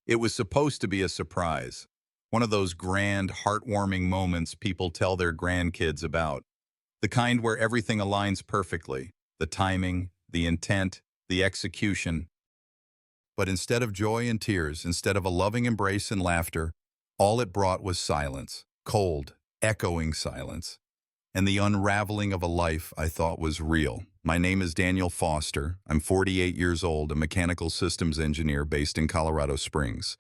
It was supposed to be a surprise. One of those grand, heartwarming moments people tell their grandkids about. The kind where everything aligns perfectly. The timing, the intent, the execution. But instead of joy and tears, instead of a loving embrace and laughter, all it brought was silence. Cold, echoing silence. And the unraveling of a life I thought was real. My name is Daniel Foster. I'm 48 years old, a mechanical systems engineer based in Colorado Springs.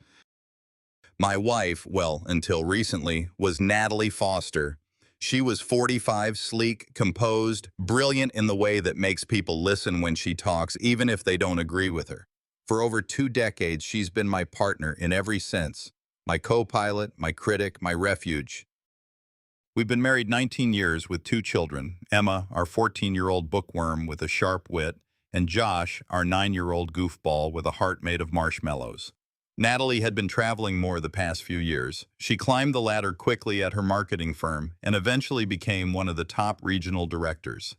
My wife, well, until recently, was Natalie Foster. She was 45, sleek, composed, brilliant in the way that makes people listen when she talks, even if they don't agree with her. For over 2 decades, she's been my partner in every sense. My co-pilot, my critic, my refuge. We've been married 19 years with 2 children, Emma, our 14-year-old bookworm with a sharp wit, and Josh, our 9-year-old goofball with a heart made of marshmallows. Natalie had been traveling more the past few years. She climbed the ladder quickly at her marketing firm and eventually became one of the top regional directors.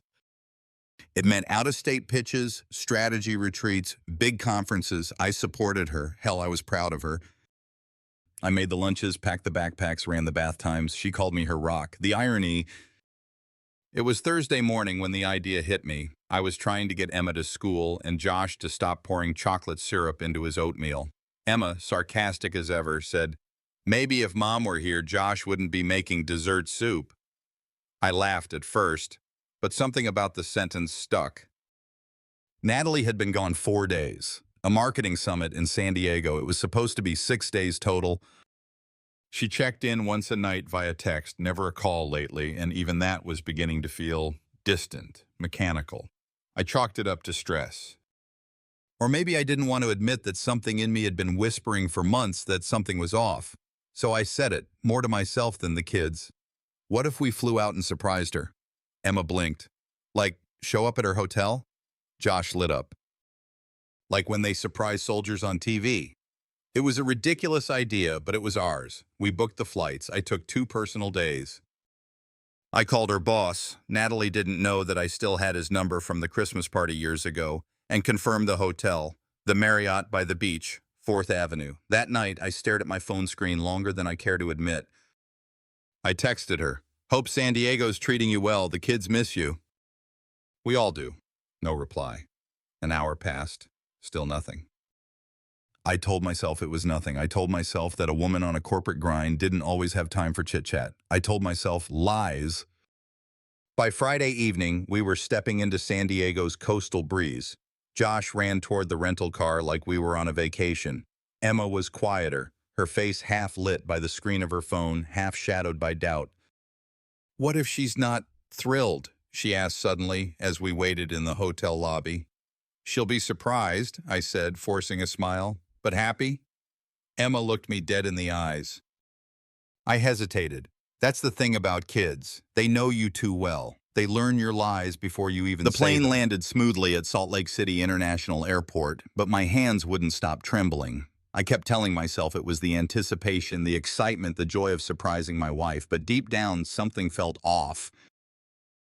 It meant out-of-state pitches, strategy retreats, big conferences. I supported her. Hell, I was proud of her. I made the lunches, packed the backpacks, ran the bath times. She called me her rock. The irony, it was Thursday morning when the idea hit me. I was trying to get Emma to school and Josh to stop pouring chocolate syrup into his oatmeal. Emma, sarcastic as ever, said, "Maybe if Mom were here, Josh wouldn't be making dessert soup." I laughed at first, but something about the sentence stuck. Natalie had been gone 4 days. A marketing summit in San Diego. It was supposed to be 6 days total. She checked in once a night via text, never a call lately, and even that was beginning to feel distant, mechanical. I chalked it up to stress. Or maybe I didn't want to admit that something in me had been whispering for months that something was off. So I said it, more to myself than the kids. What if we flew out and surprised her? Emma blinked. Like, show up at her hotel? Josh lit up. Like when they surprise soldiers on TV. It was a ridiculous idea, but it was ours. We booked the flights. I took 2 personal days. I called her boss. Natalie didn't know that I still had his number from the Christmas party years ago, and confirmed the hotel, the Marriott by the beach, 4th Avenue. That night, I stared at my phone screen longer than I care to admit. I texted her, "Hope San Diego's treating you well. The kids miss you." We all do. No reply. An hour passed. Still nothing. I told myself it was nothing. I told myself that a woman on a corporate grind didn't always have time for chit-chat. I told myself lies. By Friday evening, we were stepping into San Diego's coastal breeze. Josh ran toward the rental car like we were on a vacation. Emma was quieter, her face half lit by the screen of her phone, half shadowed by doubt. "What if she's not thrilled?" she asked suddenly as we waited in the hotel lobby. "She'll be surprised," I said, forcing a smile. "But happy?" Emma looked me dead in the eyes. I hesitated. That's the thing about kids. They know you too well. They learn your lies before you even say them. The plane landed smoothly at Salt Lake City International Airport, but my hands wouldn't stop trembling. I kept telling myself it was the anticipation, the excitement, the joy of surprising my wife, but deep down, something felt off.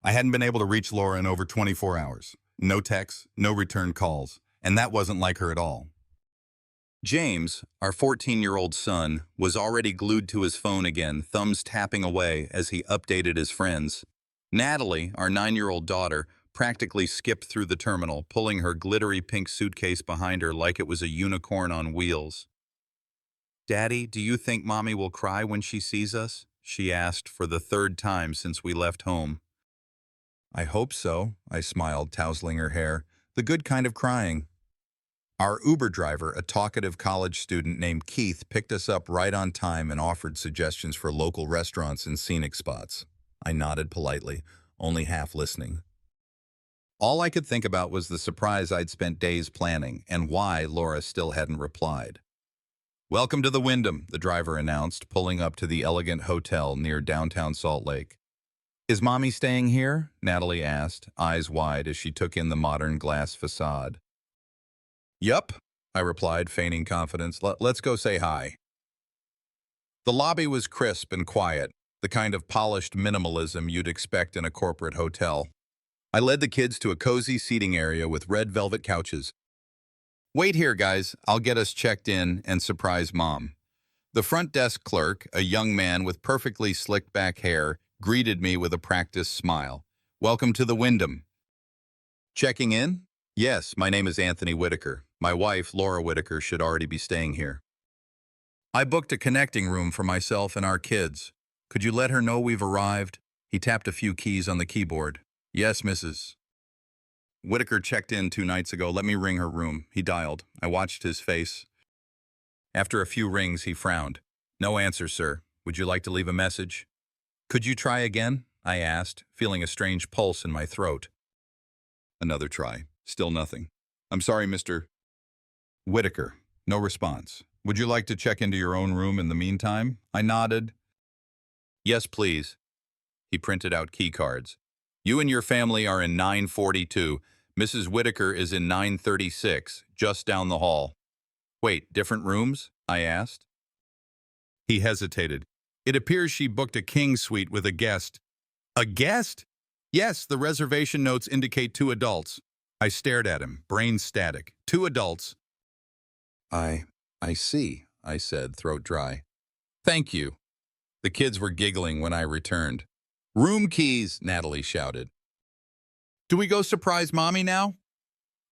I hadn't been able to reach Laura in over 24 hours. No texts, no return calls, and that wasn't like her at all. James, our 14-year-old son, was already glued to his phone again, thumbs tapping away as he updated his friends. Natalie, our 9-year-old daughter, practically skipped through the terminal, pulling her glittery pink suitcase behind her like it was a unicorn on wheels. "Daddy, do you think Mommy will cry when she sees us?" she asked for the 3rd time since we left home. "I hope so," I smiled, tousling her hair. "The good kind of crying." Our Uber driver, a talkative college student named Keith, picked us up right on time and offered suggestions for local restaurants and scenic spots. I nodded politely, only half listening. All I could think about was the surprise I'd spent days planning and why Laura still hadn't replied. "Welcome to the Wyndham," the driver announced, pulling up to the elegant hotel near downtown Salt Lake. "Is Mommy staying here?" Natalie asked, eyes wide as she took in the modern glass facade. "Yup," I replied, feigning confidence. Let's go say hi." The lobby was crisp and quiet, the kind of polished minimalism you'd expect in a corporate hotel. I led the kids to a cozy seating area with red velvet couches. Wait here, guys. I'll get us checked in and surprise Mom. The front desk clerk, a young man with perfectly slicked back hair, greeted me with a practiced smile. Welcome to the Wyndham. Checking in? Yes, my name is Anthony Whitaker. My wife, Laura Whitaker, should already be staying here. I booked a connecting room for myself and our kids. Could you let her know we've arrived? He tapped a few keys on the keyboard. Yes, Mrs. Whitaker checked in 2 nights ago. Let me ring her room. He dialed. I watched his face. After a few rings, he frowned. No answer, sir. Would you like to leave a message? Could you try again? I asked, feeling a strange pulse in my throat. Another try. Still nothing. I'm sorry, Mr. Whitaker. No response. Would you like to check into your own room in the meantime? I nodded. Yes, please. He printed out key cards. You and your family are in 942. Mrs. Whitaker is in 936, just down the hall. Wait, different rooms? I asked. He hesitated. It appears she booked a king suite with a guest. A guest? Yes, the reservation notes indicate 2 adults. I stared at him, brain static. 2 adults. I see, I said, throat dry. Thank you. The kids were giggling when I returned. Room keys, Natalie shouted. Do we go surprise Mommy now?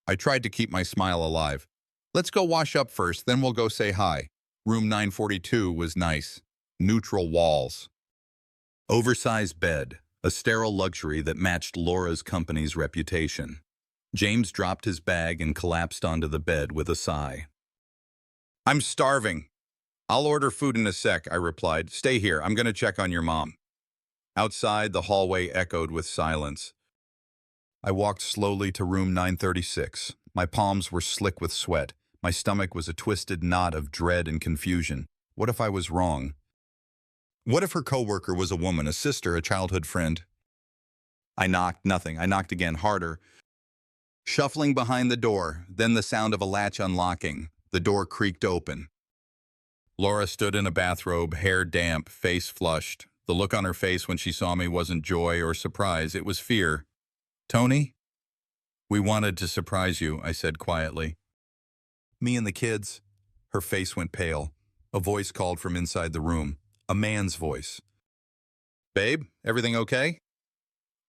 I tried to keep my smile alive. Let's go wash up first, then we'll go say hi. Room 942 was nice. Neutral walls. Oversized bed, a sterile luxury that matched Laura's company's reputation. James dropped his bag and collapsed onto the bed with a sigh. I'm starving. I'll order food in a sec, I replied. Stay here, I'm going to check on your mom. Outside, the hallway echoed with silence. I walked slowly to room 936. My palms were slick with sweat. My stomach was a twisted knot of dread and confusion. What if I was wrong? What if her coworker was a woman, a sister, a childhood friend? I knocked, nothing. I knocked again, harder. Shuffling behind the door, then the sound of a latch unlocking. The door creaked open. Laura stood in a bathrobe, hair damp, face flushed. The look on her face when she saw me wasn't joy or surprise, it was fear. Tony? We wanted to surprise you, I said quietly. Me and the kids. Her face went pale. A voice called from inside the room. A man's voice. Babe, everything okay?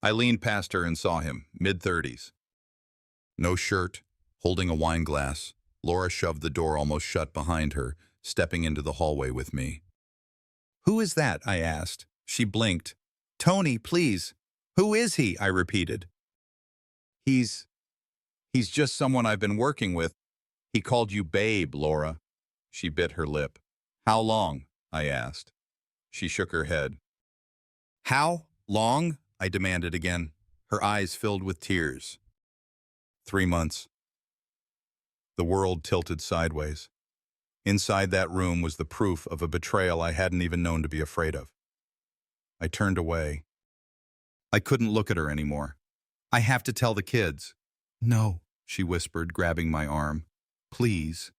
I leaned past her and saw him, mid-30s. No shirt, holding a wine glass. Laura shoved the door almost shut behind her, stepping into the hallway with me. Who is that? I asked. She blinked. Tony, please. Who is he? I repeated. He's just someone I've been working with. He called you babe, Laura. She bit her lip. How long? I asked. She shook her head. How long? I demanded again. Her eyes filled with tears. 3 months. The world tilted sideways. Inside that room was the proof of a betrayal I hadn't even known to be afraid of. I turned away. I couldn't look at her anymore. I have to tell the kids. No, she whispered, grabbing my arm. Please.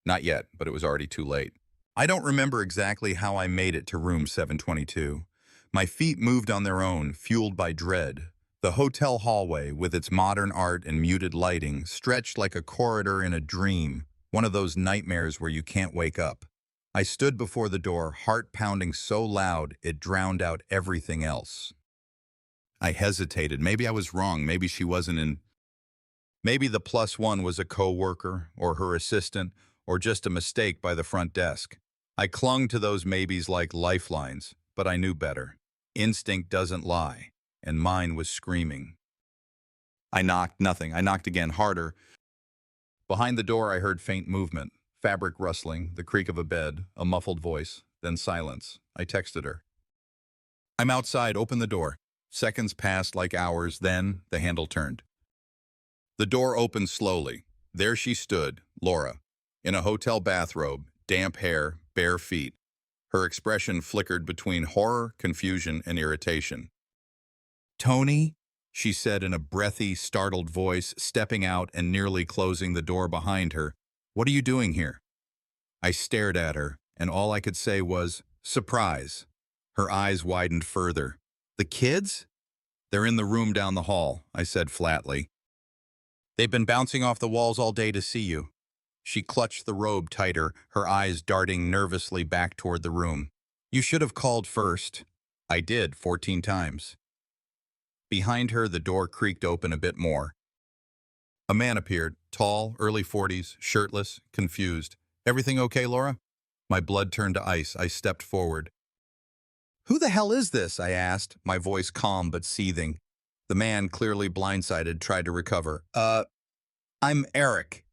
Not yet, but it was already too late. I don't remember exactly how I made it to room 722. My feet moved on their own, fueled by dread. The hotel hallway, with its modern art and muted lighting, stretched like a corridor in a dream, one of those nightmares where you can't wake up. I stood before the door, heart pounding so loud it drowned out everything else. I hesitated. Maybe I was wrong. Maybe she wasn't in. Maybe the +1 was a co-worker, or her assistant, or just a mistake by the front desk. I clung to those maybes like lifelines, but I knew better. Instinct doesn't lie, and mine was screaming. I knocked, nothing. I knocked again, harder. Behind the door I heard faint movement, fabric rustling, the creak of a bed, a muffled voice, then silence. I texted her. I'm outside, open the door. Seconds passed like hours, then the handle turned. The door opened slowly. There she stood, Laura, in a hotel bathrobe, damp hair, bare feet. Her expression flickered between horror, confusion, and irritation. Tony? She said in a breathy, startled voice, stepping out and nearly closing the door behind her. What are you doing here? I stared at her, and all I could say was, surprise. Her eyes widened further. The kids? They're in the room down the hall, I said flatly. They've been bouncing off the walls all day to see you. She clutched the robe tighter, her eyes darting nervously back toward the room. You should have called first. I did, 14 times. Behind her, the door creaked open a bit more. A man appeared, tall, early 40s, shirtless, confused. Everything okay, Laura? My blood turned to ice. I stepped forward. Who the hell is this? I asked, my voice calm but seething. The man, clearly blindsided, tried to recover. I'm Eric.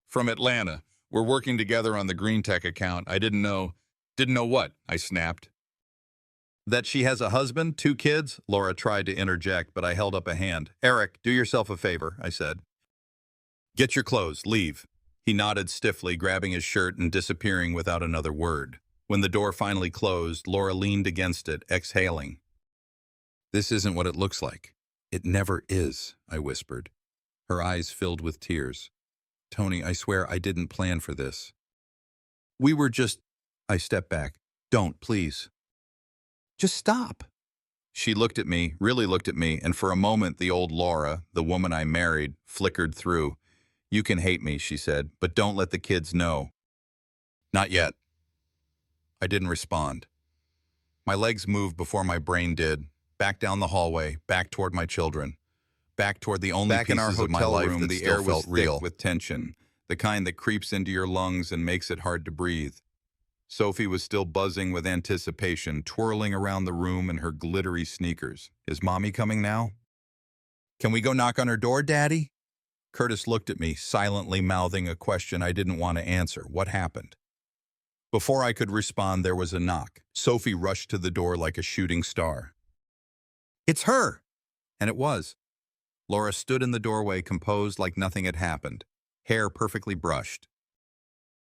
From Atlanta. We're working together on the Green Tech account. I didn't know. Didn't know what? I snapped. That she has a husband, 2 kids? Laura tried to interject, but I held up a hand. Eric, do yourself a favor, I said. Get your clothes, leave. He nodded stiffly, grabbing his shirt and disappearing without another word. When the door finally closed, Laura leaned against it, exhaling. This isn't what it looks like. It never is, I whispered. Her eyes filled with tears. Tony, I swear I didn't plan for this. We were just... I stepped back. Don't, please. Just stop. She looked at me, really looked at me, and for a moment the old Laura, the woman I married, flickered through. You can hate me, she said, but don't let the kids know. Not yet. I didn't respond. My legs moved before my brain did. Back down the hallway, back toward my children. Back toward the only pieces of my life that the air was real with tension, the kind that creeps into your lungs and makes it hard to breathe. Sophie was still buzzing with anticipation, twirling around the room in her glittery sneakers. Is Mommy coming now? Can we go knock on her door, Daddy? Curtis looked at me, silently mouthing a question I didn't want to answer. What happened? Before I could respond, there was a knock. Sophie rushed to the door like a shooting star. It's her! And it was. Laura stood in the doorway, composed like nothing had happened, hair perfectly brushed.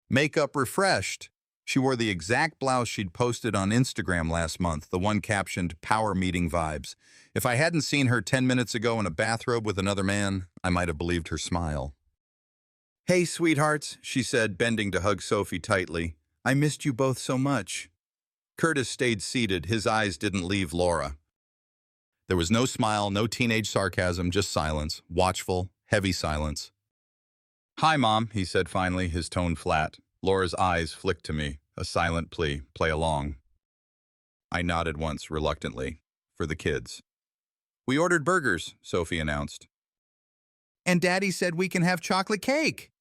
Makeup refreshed. She wore the exact blouse she'd posted on Instagram last month, the one captioned, Power Meeting Vibes. If I hadn't seen her 10 minutes ago in a bathrobe with another man, I might have believed her smile. Hey, sweethearts, she said, bending to hug Sophie tightly. I missed you both so much. Curtis stayed seated, his eyes didn't leave Laura. There was no smile, no teenage sarcasm, just silence, watchful, heavy silence. Hi, Mom, he said finally, his tone flat. Laura's eyes flicked to me, a silent plea, play along. I nodded once, reluctantly, for the kids. We ordered burgers, Sophie announced. And Daddy said we can have chocolate cake.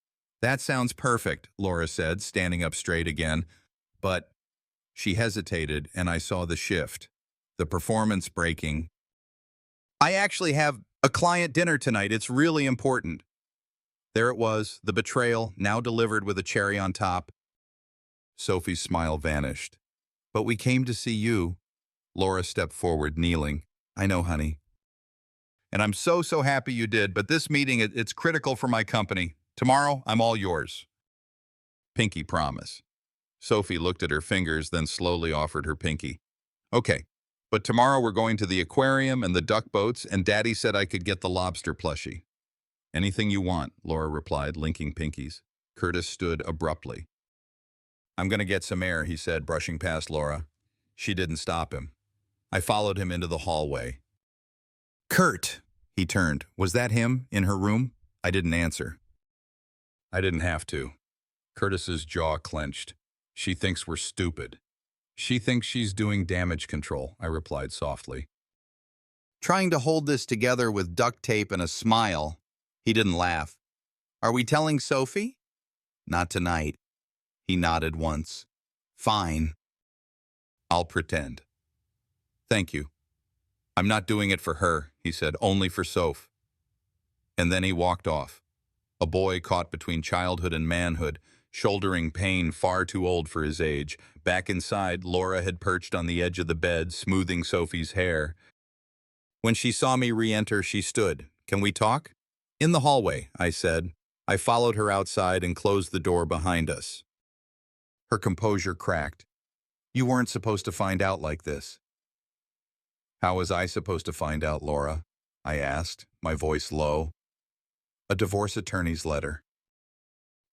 That sounds perfect, Laura said, standing up straight again. But she hesitated, and I saw the shift, the performance breaking. I actually have a client dinner tonight. It's really important. There it was, the betrayal, now delivered with a cherry on top. Sophie's smile vanished. But we came to see you. Laura stepped forward, kneeling. I know, honey. And I'm so happy you did, but this meeting, it's critical for my company. Tomorrow, I'm all yours. Pinky promise. Sophie looked at her fingers, then slowly offered her pinky. Okay, but tomorrow we're going to the aquarium and the duck boats, and Daddy said I could get the lobster plushie. Anything you want, Laura replied, linking pinkies. Curtis stood abruptly. I'm going to get some air, he said, brushing past Laura. She didn't stop him. I followed him into the hallway. Kurt, he turned. Was that him, in her room? I didn't answer. I didn't have to. Curtis's jaw clenched. She thinks we're stupid. She thinks she's doing damage control, I replied softly. Trying to hold this together with duct tape and a smile. He didn't laugh. Are we telling Sophie? Not tonight. He nodded once. Fine. I'll pretend. Thank you. I'm not doing it for her, he said, only for Soph. And then he walked off. A boy caught between childhood and manhood, shouldering pain far too old for his age. Back inside, Laura had perched on the edge of the bed, smoothing Sophie's hair. When she saw me re-enter, she stood. Can we talk? In the hallway, I said. I followed her outside and closed the door behind us. Her composure cracked. You weren't supposed to find out like this. How was I supposed to find out, Laura? I asked, my voice low. A divorce attorney's letter.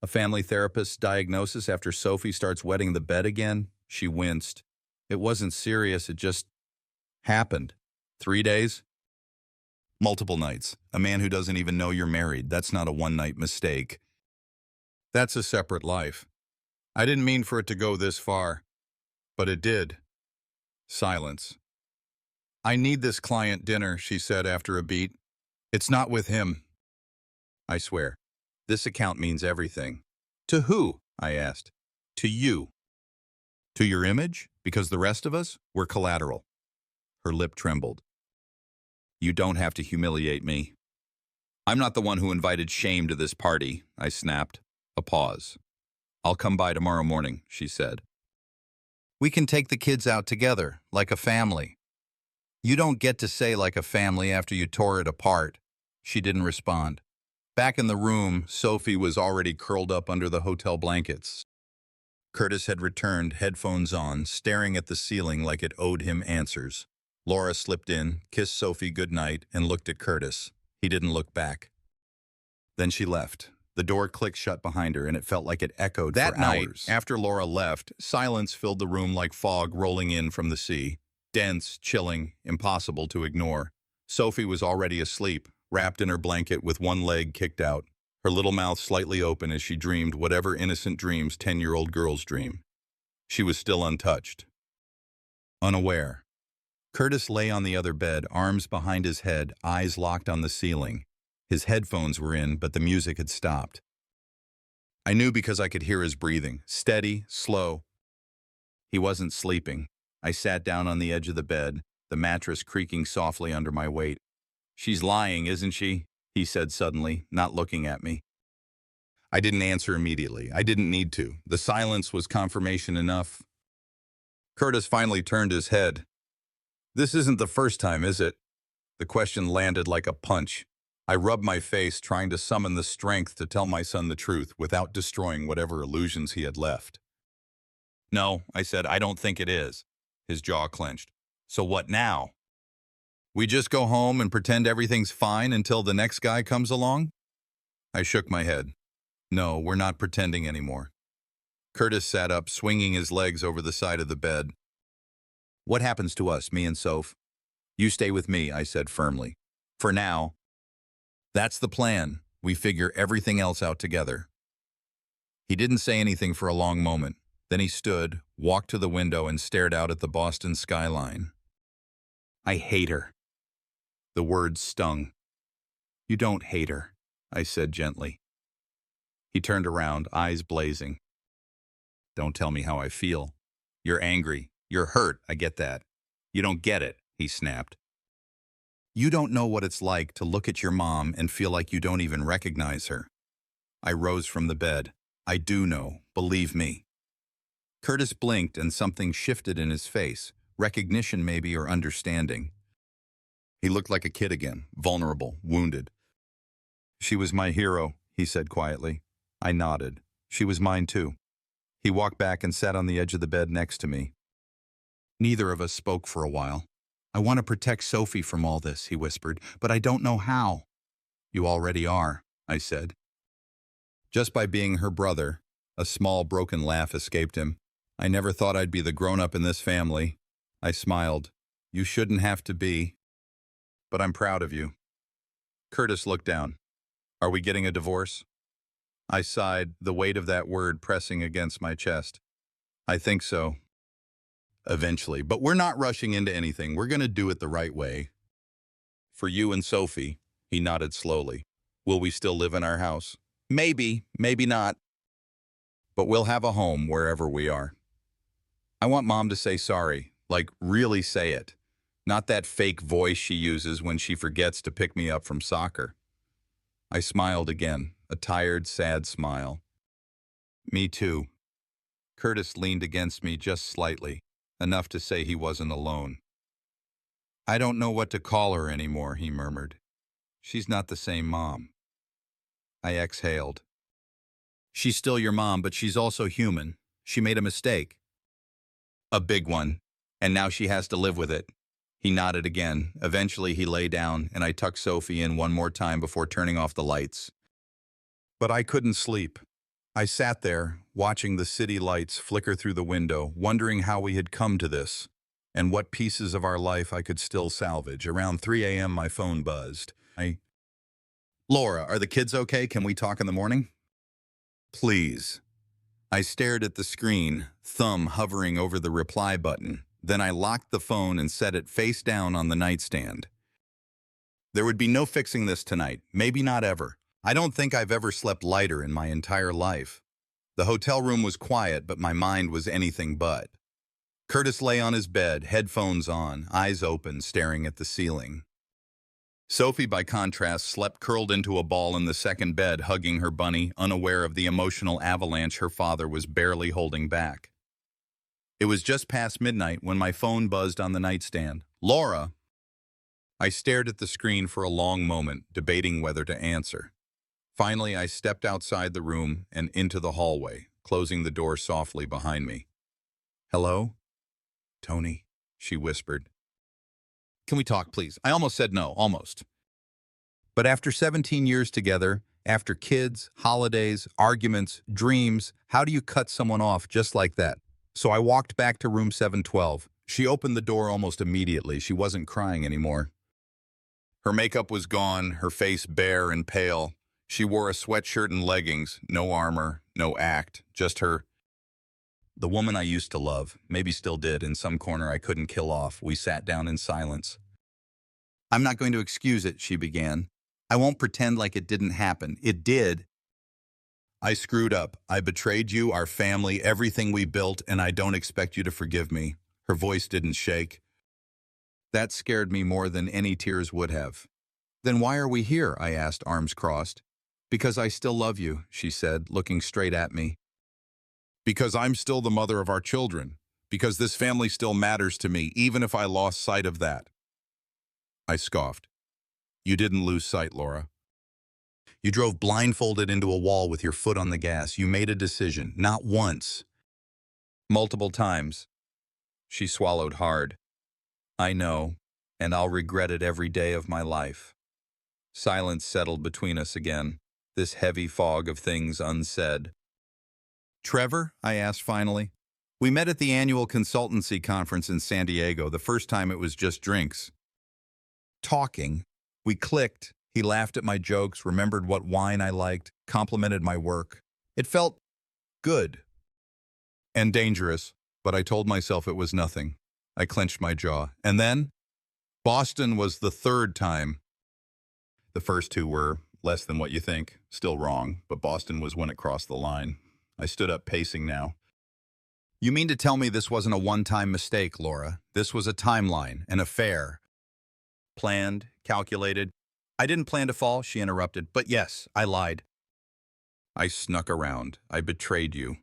A family therapist's diagnosis after Sophie starts wetting the bed again? She winced. It wasn't serious, it just happened. 3 days? Multiple nights. A man who doesn't even know you're married. That's not a one-night mistake. That's a separate life. I didn't mean for it to go this far, but it did. Silence. I need this client dinner, she said after a beat. It's not with him. I swear. This account means everything. To who? I asked. To you. To your image? Because the rest of us, we're collateral. Her lip trembled. You don't have to humiliate me. I'm not the one who invited shame to this party, I snapped. A pause. I'll come by tomorrow morning, she said. We can take the kids out together, like a family. You don't get to say like a family after you tore it apart. She didn't respond. Back in the room, Sophie was already curled up under the hotel blankets. Curtis had returned, headphones on, staring at the ceiling like it owed him answers. Laura slipped in, kissed Sophie goodnight, and looked at Curtis. He didn't look back. Then she left. The door clicked shut behind her, and it felt like it echoed for hours. That night, after Laura left, silence filled the room like fog rolling in from the sea. Dense, chilling, impossible to ignore. Sophie was already asleep, wrapped in her blanket with one leg kicked out, her little mouth slightly open as she dreamed whatever innocent dreams 10-year-old girls dream. She was still untouched. Unaware. Curtis lay on the other bed, arms behind his head, eyes locked on the ceiling. His headphones were in, but the music had stopped. I knew because I could hear his breathing, steady, slow. He wasn't sleeping. I sat down on the edge of the bed, the mattress creaking softly under my weight. She's lying, isn't she? He said suddenly, not looking at me. I didn't answer immediately. I didn't need to. The silence was confirmation enough. Curtis finally turned his head. This isn't the first time, is it? The question landed like a punch. I rubbed my face, trying to summon the strength to tell my son the truth without destroying whatever illusions he had left. No, I said, I don't think it is. His jaw clenched. So what now? We just go home and pretend everything's fine until the next guy comes along? I shook my head. No, we're not pretending anymore. Curtis sat up, swinging his legs over the side of the bed. What happens to us, me and Soph? You stay with me, I said firmly. For now. That's the plan. We figure everything else out together. He didn't say anything for a long moment. Then he stood, walked to the window, and stared out at the Boston skyline. I hate her. The words stung. You don't hate her, I said gently. He turned around, eyes blazing. Don't tell me how I feel. You're angry. You're hurt, I get that. You don't get it, he snapped. You don't know what it's like to look at your mom and feel like you don't even recognize her. I rose from the bed. I do know, believe me. Curtis blinked and something shifted in his face, recognition maybe or understanding. He looked like a kid again, vulnerable, wounded. She was my hero, he said quietly. I nodded. She was mine too. He walked back and sat on the edge of the bed next to me. Neither of us spoke for a while. I want to protect Sophie from all this, he whispered, but I don't know how. You already are, I said. Just by being her brother. A small, broken laugh escaped him. I never thought I'd be the grown-up in this family. I smiled. You shouldn't have to be. But I'm proud of you. Curtis looked down. Are we getting a divorce? I sighed, the weight of that word pressing against my chest. I think so. Eventually. But we're not rushing into anything. We're going to do it the right way. For you and Sophie, he nodded slowly. Will we still live in our house? Maybe, maybe not. But we'll have a home wherever we are. I want Mom to say sorry, like really say it. Not that fake voice she uses when she forgets to pick me up from soccer. I smiled again, a tired, sad smile. Me too. Curtis leaned against me just slightly, enough to say he wasn't alone. I don't know what to call her anymore, he murmured. She's not the same mom. I exhaled. She's still your mom, but she's also human. She made a mistake. A big one. And now she has to live with it. He nodded again. Eventually he lay down, and I tucked Sophie in one more time before turning off the lights. But I couldn't sleep. I sat there, watching the city lights flicker through the window, wondering how we had come to this. and what pieces of our life I could still salvage. Around 3 a.m., my phone buzzed. Laura, are the kids okay? Can we talk in the morning? Please. I stared at the screen, thumb hovering over the reply button. Then I locked the phone and set it face down on the nightstand. There would be no fixing this tonight, maybe not ever. I don't think I've ever slept lighter in my entire life. The hotel room was quiet, but my mind was anything but. Curtis lay on his bed, headphones on, eyes open, staring at the ceiling. Sophie, by contrast, slept curled into a ball in the second bed, hugging her bunny, unaware of the emotional avalanche her father was barely holding back. It was just past midnight when my phone buzzed on the nightstand. Laura! I stared at the screen for a long moment, debating whether to answer. Finally, I stepped outside the room and into the hallway, closing the door softly behind me. Hello? Tony, she whispered. Can we talk, please? I almost said no, almost. But after 17 years together, after kids, holidays, arguments, dreams, how do you cut someone off just like that? So I walked back to room 712. She opened the door almost immediately. She wasn't crying anymore. Her makeup was gone, her face bare and pale. She wore a sweatshirt and leggings, no armor, no act, just her. The woman I used to love, maybe still did, in some corner I couldn't kill off. We sat down in silence. I'm not going to excuse it, she began. I won't pretend like it didn't happen. It did. I screwed up. I betrayed you, our family, everything we built, and I don't expect you to forgive me. Her voice didn't shake. That scared me more than any tears would have. Then why are we here? I asked, arms crossed. Because I still love you, she said, looking straight at me. Because I'm still the mother of our children. Because this family still matters to me, even if I lost sight of that. I scoffed. You didn't lose sight, Laura. You drove blindfolded into a wall with your foot on the gas. You made a decision, not once. Multiple times. She swallowed hard. I know, and I'll regret it every day of my life. Silence settled between us again, this heavy fog of things unsaid. Trevor? I asked finally. We met at the annual consultancy conference in San Diego. The first time it was just drinks. Talking. We clicked. He laughed at my jokes, remembered what wine I liked, complimented my work. It felt good. And dangerous, but I told myself it was nothing. I clenched my jaw. And then, Boston was the third time. The first two were less than what you think. Still wrong, but Boston was when it crossed the line. I stood up, pacing now. You mean to tell me this wasn't a one-time mistake, Laura? This was a timeline, an affair. Planned, calculated. I didn't plan to fall, she interrupted. But yes, I lied. I snuck around. I betrayed you.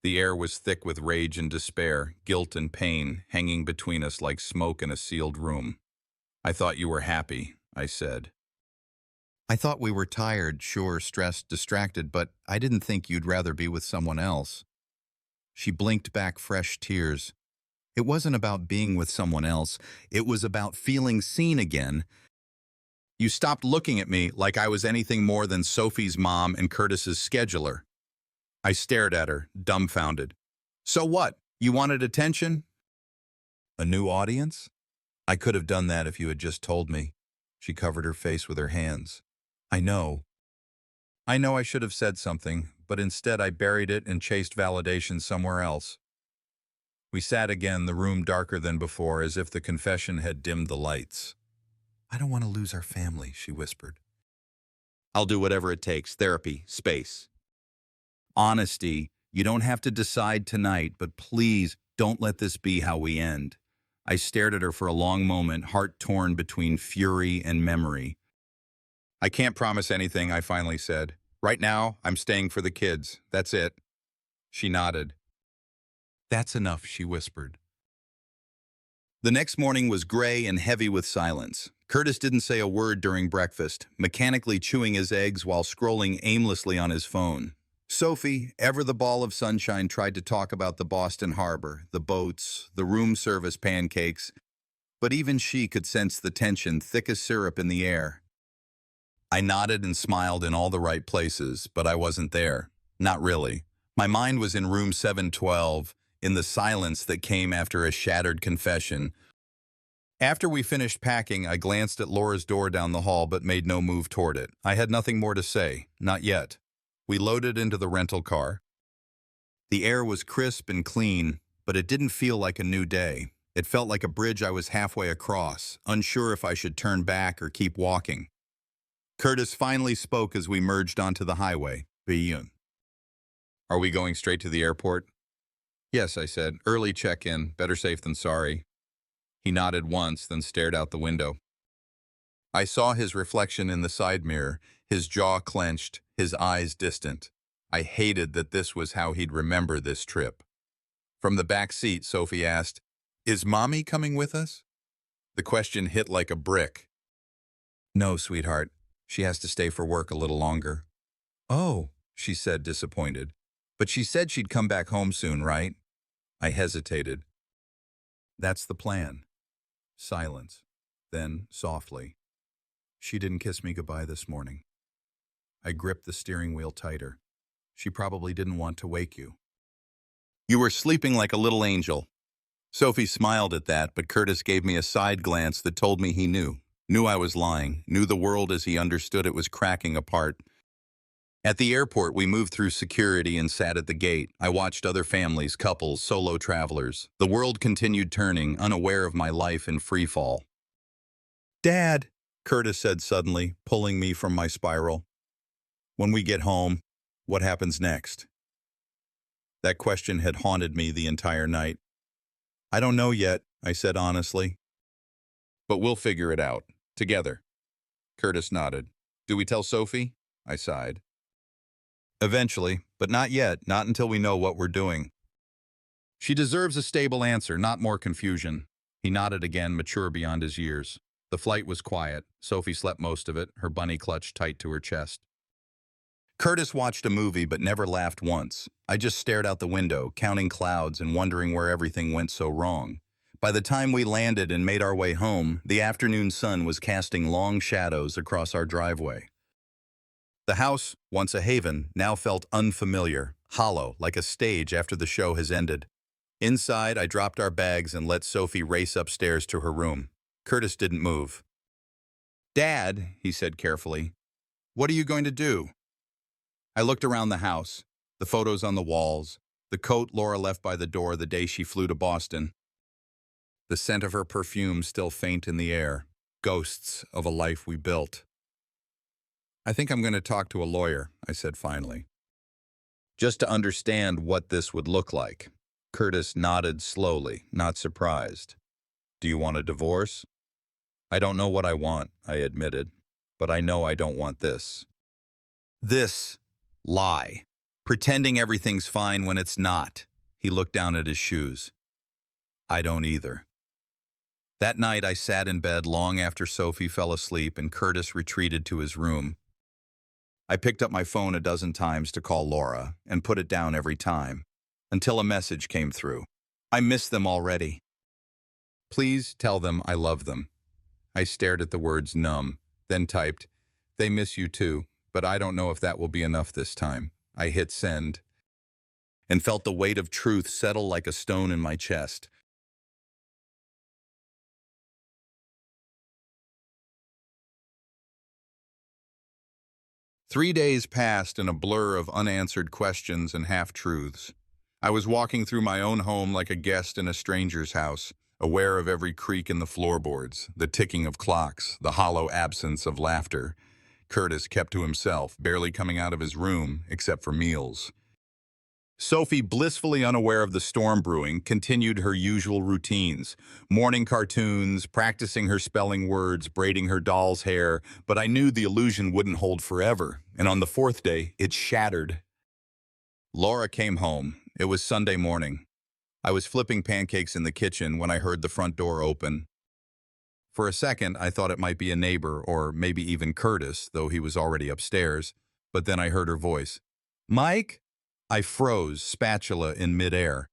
The air was thick with rage and despair, guilt and pain, hanging between us like smoke in a sealed room. I thought you were happy, I said. I thought we were tired, sure, stressed, distracted, but I didn't think you'd rather be with someone else. She blinked back fresh tears. It wasn't about being with someone else. It was about feeling seen again. You stopped looking at me like I was anything more than Sophie's mom and Curtis's scheduler. I stared at her, dumbfounded. So what? You wanted attention? A new audience? I could have done that if you had just told me. She covered her face with her hands. I know I should have said something, but instead I buried it and chased validation somewhere else. We sat again, the room darker than before, as if the confession had dimmed the lights. I don't want to lose our family, she whispered. I'll do whatever it takes. Therapy, space. Honesty. You don't have to decide tonight, but please don't let this be how we end. I stared at her for a long moment, heart torn between fury and memory. I can't promise anything, I finally said. Right now, I'm staying for the kids. That's it. She nodded. That's enough, she whispered. The next morning was gray and heavy with silence. Curtis didn't say a word during breakfast, mechanically chewing his eggs while scrolling aimlessly on his phone. Sophie, ever the ball of sunshine, tried to talk about the Boston harbor, the boats, the room service pancakes, but even she could sense the tension thick as syrup in the air. I nodded and smiled in all the right places, but I wasn't there. Not really. My mind was in room 712, in the silence that came after a shattered confession. After we finished packing, I glanced at Laura's door down the hall but made no move toward it. I had nothing more to say, not yet. We loaded into the rental car. The air was crisp and clean, but it didn't feel like a new day. It felt like a bridge I was halfway across, unsure if I should turn back or keep walking. Curtis finally spoke as we merged onto the highway. Are we going straight to the airport? Yes, I said. Early check-in. Better safe than sorry. He nodded once, then stared out the window. I saw his reflection in the side mirror, his jaw clenched, his eyes distant. I hated that this was how he'd remember this trip. From the back seat, Sophie asked, "Is Mommy coming with us?" The question hit like a brick. "No, sweetheart. She has to stay for work a little longer." "Oh," she said, disappointed. "But she said she'd come back home soon, right?" I hesitated. "That's the plan." Silence. Then, softly, "She didn't kiss me goodbye this morning." I gripped the steering wheel tighter. "She probably didn't want to wake you." "You were sleeping like a little angel." Sophie smiled at that, but Curtis gave me a side glance that told me he knew I was lying, knew the world as he understood it was cracking apart. At the airport, we moved through security and sat at the gate. I watched other families, couples, solo travelers. The world continued turning, unaware of my life in free fall. "Dad," Curtis said suddenly, pulling me from my spiral. "When we get home, what happens next?" That question had haunted me the entire night. "I don't know yet," I said honestly. "But we'll figure it out. Together." Curtis nodded. "Do we tell Sophie?" I sighed. "Eventually, but not yet, not until we know what we're doing." "She deserves a stable answer, not more confusion." He nodded again, mature beyond his years. The flight was quiet. Sophie slept most of it, her bunny clutch tight to her chest. Curtis watched a movie but never laughed once. I just stared out the window, counting clouds and wondering where everything went so wrong. By the time we landed and made our way home, the afternoon sun was casting long shadows across our driveway. The house, once a haven, now felt unfamiliar, hollow, like a stage after the show has ended. Inside, I dropped our bags and let Sophie race upstairs to her room. Curtis didn't move. "Dad," he said carefully, "what are you going to do?" I looked around the house, the photos on the walls, the coat Laura left by the door the day she flew to Boston. The scent of her perfume still faint in the air, ghosts of a life we built. "I think I'm going to talk to a lawyer," I said finally. "Just to understand what this would look like." Curtis nodded slowly, not surprised. "Do you want a divorce?" "I don't know what I want," I admitted, "but I know I don't want this." This lie. Pretending everything's fine when it's not. He looked down at his shoes. "I don't either." That night I sat in bed long after Sophie fell asleep and Curtis retreated to his room. I picked up my phone a dozen times to call Laura and put it down every time, until a message came through. "I miss them already. Please tell them I love them." I stared at the words numb, then typed, "They miss you too, but I don't know if that will be enough this time." I hit send and felt the weight of truth settle like a stone in my chest. Three days passed in a blur of unanswered questions and half-truths. I was walking through my own home like a guest in a stranger's house, aware of every creak in the floorboards, the ticking of clocks, the hollow absence of laughter. Curtis kept to himself, barely coming out of his room, except for meals. Sophie, blissfully unaware of the storm brewing, continued her usual routines. Morning cartoons, practicing her spelling words, braiding her doll's hair, but I knew the illusion wouldn't hold forever, and on the fourth day, it shattered. Laura came home. It was Sunday morning. I was flipping pancakes in the kitchen when I heard the front door open. For a second, I thought it might be a neighbor, or maybe even Curtis, though he was already upstairs, but then I heard her voice. "Mike?" I froze, spatula in midair.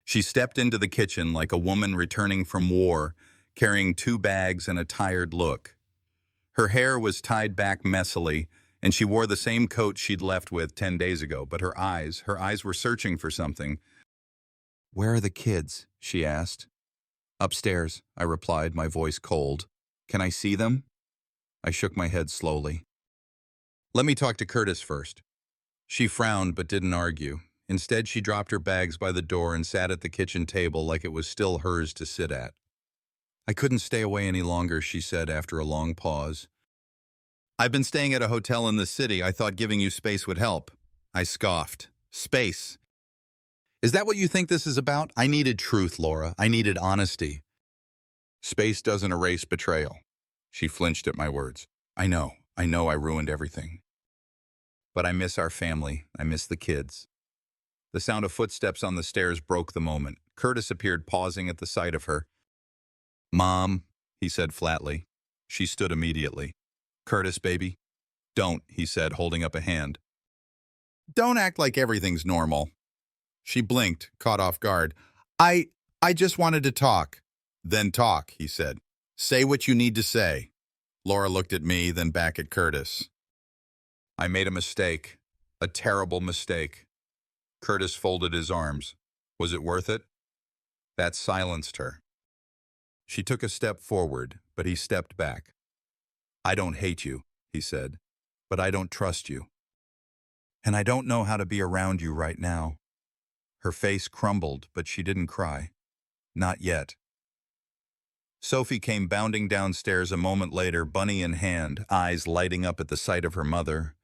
She stepped into the kitchen like a woman returning from war, carrying 2 bags and a tired look. Her hair was tied back messily, and she wore the same coat she'd left with 10 days ago, but her eyes were searching for something. "Where are the kids?" she asked. "Upstairs," I replied, my voice cold. "Can I see them?" I shook my head slowly. "Let me talk to Curtis first." She frowned but didn't argue. Instead, she dropped her bags by the door and sat at the kitchen table like it was still hers to sit at. "I couldn't stay away any longer," she said after a long pause. "I've been staying at a hotel in the city. I thought giving you space would help." I scoffed. "Space? Is that what you think this is about?" "I needed truth, Laura. I needed honesty." "Space doesn't erase betrayal." She flinched at my words. I know I ruined everything. But I miss our family. I miss the kids." The sound of footsteps on the stairs broke the moment. Curtis appeared, pausing at the sight of her. "Mom," he said flatly. She stood immediately. "Curtis, baby." "Don't," he said, holding up a hand. "Don't act like everything's normal." She blinked, caught off guard. I just wanted to talk." "Then talk," he said. "Say what you need to say." Laura looked at me, then back at Curtis. "I made a mistake. A terrible mistake." Curtis folded his arms. "Was it worth it?" That silenced her. She took a step forward, but he stepped back. "I don't hate you," he said, "but I don't trust you. And I don't know how to be around you right now." Her face crumbled, but she didn't cry. Not yet. Sophie came bounding downstairs a moment later, bunny in hand, eyes lighting up at the sight of her mother.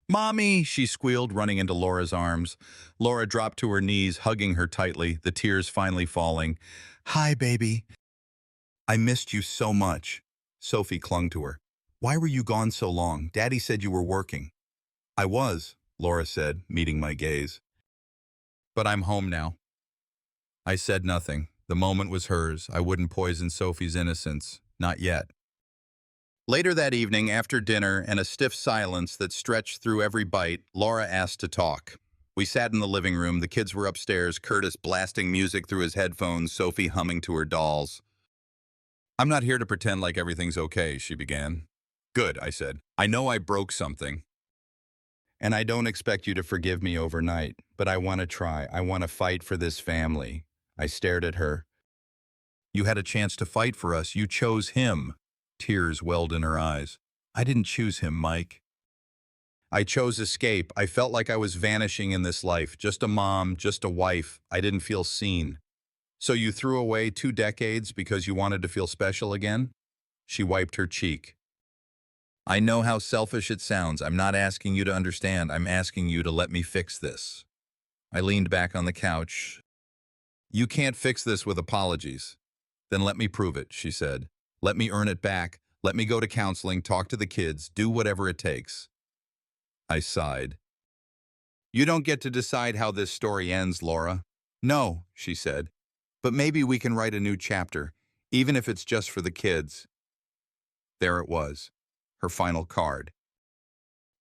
"Mommy!" she squealed, running into Laura's arms. Laura dropped to her knees, hugging her tightly, the tears finally falling. "Hi, baby." "I missed you so much." Sophie clung to her. "Why were you gone so long? Daddy said you were working." "I was," Laura said, meeting my gaze. "But I'm home now." I said nothing. The moment was hers. I wouldn't poison Sophie's innocence. Not yet. Later that evening, after dinner and a stiff silence that stretched through every bite, Laura asked to talk. We sat in the living room. The kids were upstairs, Curtis blasting music through his headphones, Sophie humming to her dolls. "I'm not here to pretend like everything's okay," she began. "Good," I said. "I know I broke something. And I don't expect you to forgive me overnight, but I want to try. I want to fight for this family." I stared at her. "You had a chance to fight for us. You chose him." Tears welled in her eyes. "I didn't choose him, Mike. I chose escape. I felt like I was vanishing in this life. Just a mom, just a wife. I didn't feel seen." "So you threw away 2 decades because you wanted to feel special again?" She wiped her cheek. "I know how selfish it sounds. I'm not asking you to understand. I'm asking you to let me fix this." I leaned back on the couch. "You can't fix this with apologies." "Then let me prove it," she said. "Let me earn it back. Let me go to counseling, talk to the kids, do whatever it takes." I sighed. "You don't get to decide how this story ends, Laura." "No," she said. "But maybe we can write a new chapter, even if it's just for the kids." There it was, her final card.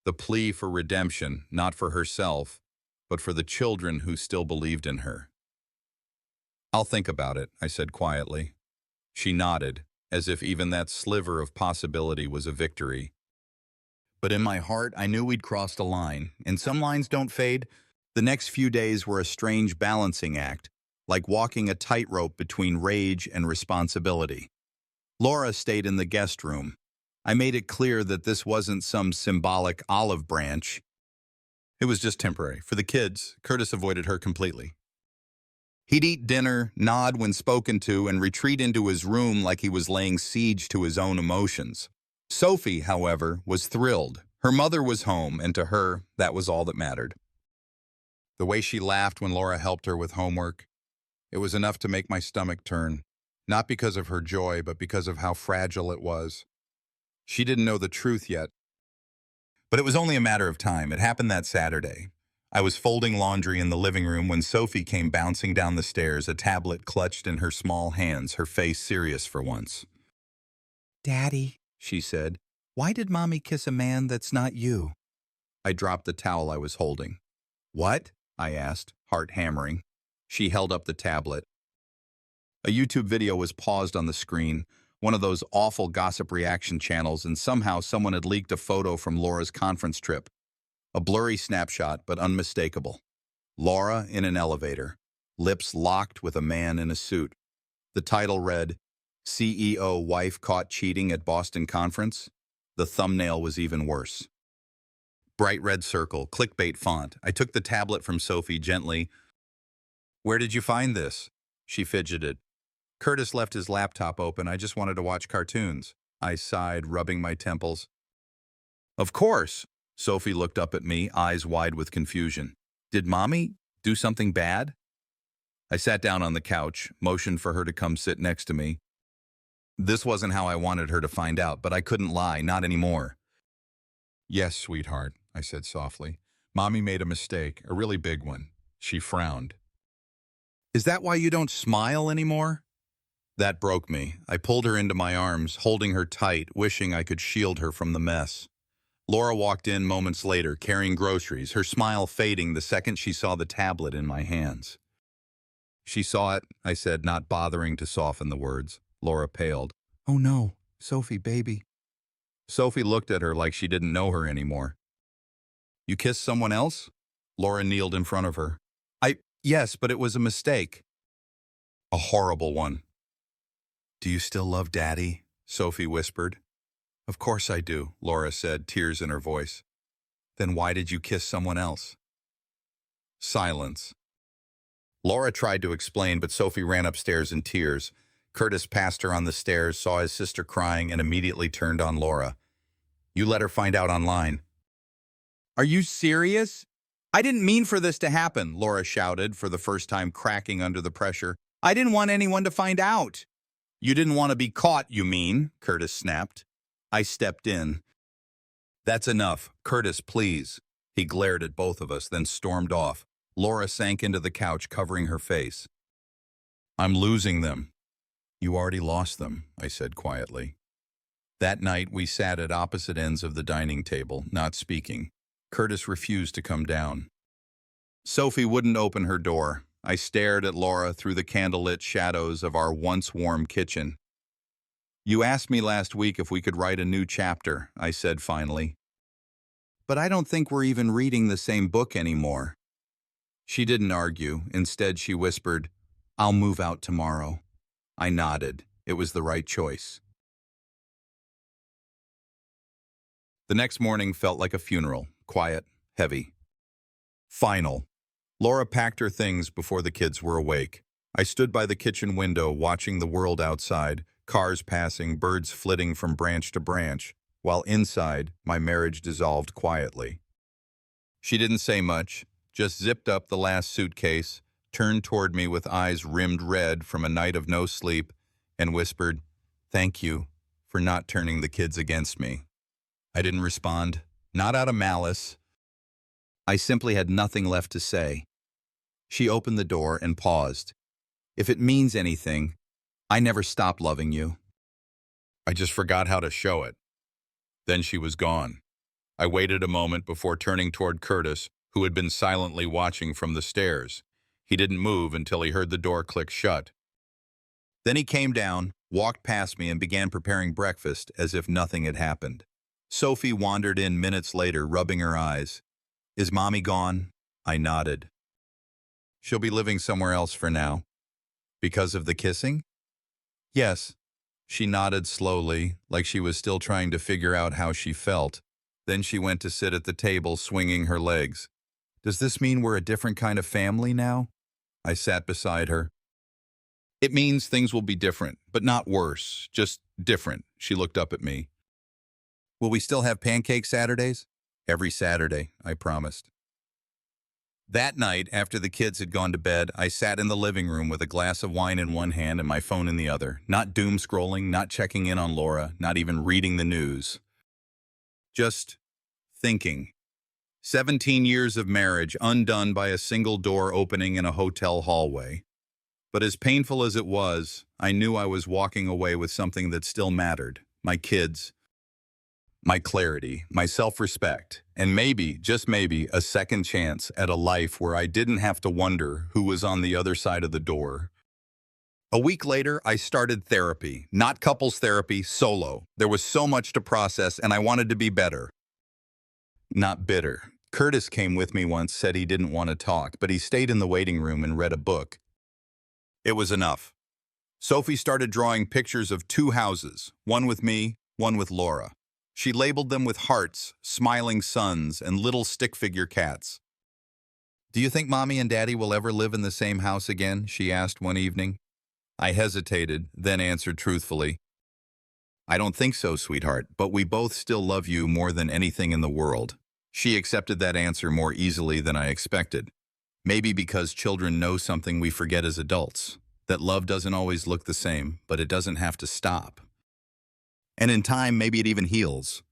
The plea for redemption, not for herself, but for the children who still believed in her. "I'll think about it," I said quietly. She nodded, as if even that sliver of possibility was a victory. But in my heart, I knew we'd crossed a line, and some lines don't fade. The next few days were a strange balancing act, like walking a tightrope between rage and responsibility. Laura stayed in the guest room. I made it clear that this wasn't some symbolic olive branch. It was just temporary. For the kids, Curtis avoided her completely. He'd eat dinner, nod when spoken to, and retreat into his room like he was laying siege to his own emotions. Sophie, however, was thrilled. Her mother was home, and to her, that was all that mattered. The way she laughed when Laura helped her with homework, it was enough to make my stomach turn, not because of her joy, but because of how fragile it was. She didn't know the truth yet, but it was only a matter of time. It happened that Saturday. I was folding laundry in the living room when Sophie came bouncing down the stairs, a tablet clutched in her small hands, her face serious for once. "Daddy," she said, "why did Mommy kiss a man that's not you?" I dropped the towel I was holding. "What?" I asked, heart hammering. She held up the tablet. A YouTube video was paused on the screen, one of those awful gossip reaction channels, and somehow someone had leaked a photo from Laura's conference trip. A blurry snapshot, but unmistakable. Laura in an elevator. lips locked with a man in a suit. The title read, CEO Wife Caught Cheating at Boston Conference. The thumbnail was even worse. Bright red circle, clickbait font. I took the tablet from Sophie gently. "Where did you find this?" She fidgeted. "Curtis left his laptop open. I just wanted to watch cartoons." I sighed, rubbing my temples. "Of course." Sophie looked up at me, eyes wide with confusion. "Did Mommy do something bad?" I sat down on the couch, motioned for her to come sit next to me. This wasn't how I wanted her to find out, but I couldn't lie, not anymore. "Yes, sweetheart," I said softly. "Mommy made a mistake, a really big one." She frowned. "Is that why you don't smile anymore?" That broke me. I pulled her into my arms, holding her tight, wishing I could shield her from the mess. Laura walked in moments later, carrying groceries, her smile fading the second she saw the tablet in my hands. "She saw it," I said, not bothering to soften the words. Laura paled. "Oh no, Sophie, baby." Sophie looked at her like she didn't know her anymore. "You kissed someone else?" Laura kneeled in front of her. Yes, but it was a mistake." "A horrible one." "Do you still love Daddy?" Sophie whispered. "Of course I do," Laura said, tears in her voice. "Then why did you kiss someone else?" Silence. Laura tried to explain, but Sophie ran upstairs in tears. Curtis passed her on the stairs, saw his sister crying, and immediately turned on Laura. "You let her find out online." "Are you serious?" "I didn't mean for this to happen," Laura shouted, for the first time cracking under the pressure. "I didn't want anyone to find out." "You didn't want to be caught, you mean?" Curtis snapped. I stepped in. "That's enough. Curtis, please." He glared at both of us, then stormed off. Laura sank into the couch, covering her face. "I'm losing them." "You already lost them," I said quietly. That night, we sat at opposite ends of the dining table, not speaking. Curtis refused to come down. Sophie wouldn't open her door. I stared at Laura through the candlelit shadows of our once warm kitchen. "You asked me last week if we could write a new chapter," I said finally. "But I don't think we're even reading the same book anymore." She didn't argue. Instead, she whispered, "I'll move out tomorrow." I nodded. It was the right choice. The next morning felt like a funeral, quiet, heavy. Final. Laura packed her things before the kids were awake. I stood by the kitchen window watching the world outside, cars passing, birds flitting from branch to branch, while inside, my marriage dissolved quietly. She didn't say much, just zipped up the last suitcase, turned toward me with eyes rimmed red from a night of no sleep, and whispered, "Thank you for not turning the kids against me." I didn't respond, not out of malice. I simply had nothing left to say. She opened the door and paused. "If it means anything, I never stopped loving you. I just forgot how to show it." Then she was gone. I waited a moment before turning toward Curtis, who had been silently watching from the stairs. He didn't move until he heard the door click shut. Then he came down, walked past me, and began preparing breakfast as if nothing had happened. Sophie wandered in minutes later, rubbing her eyes. "Is Mommy gone?" I nodded. "She'll be living somewhere else for now." "Because of the kissing?" "Yes." She nodded slowly, like she was still trying to figure out how she felt. Then she went to sit at the table, swinging her legs. "Does this mean we're a different kind of family now?" I sat beside her. "It means things will be different, but not worse, just different." She looked up at me. "Will we still have pancake Saturdays?" "Every Saturday," I promised. That night, after the kids had gone to bed, I sat in the living room with a glass of wine in one hand and my phone in the other, not doom scrolling, not checking in on Laura, not even reading the news. Just thinking. 17 years of marriage undone by a single door opening in a hotel hallway. But as painful as it was, I knew I was walking away with something that still mattered. My kids, my clarity, my self-respect, and maybe, just maybe, a second chance at a life where I didn't have to wonder who was on the other side of the door. A week later, I started therapy. Not couples therapy, solo. There was so much to process, and I wanted to be better. Not bitter. Curtis came with me once, said he didn't want to talk, but he stayed in the waiting room and read a book. It was enough. Sophie started drawing pictures of two houses, one with me, one with Laura. She labeled them with hearts, smiling suns, and little stick figure cats. "Do you think Mommy and Daddy will ever live in the same house again?" she asked one evening. I hesitated, then answered truthfully, "I don't think so, sweetheart, but we both still love you more than anything in the world." She accepted that answer more easily than I expected. Maybe because children know something we forget as adults, that love doesn't always look the same, but it doesn't have to stop. And in time, maybe it even heals.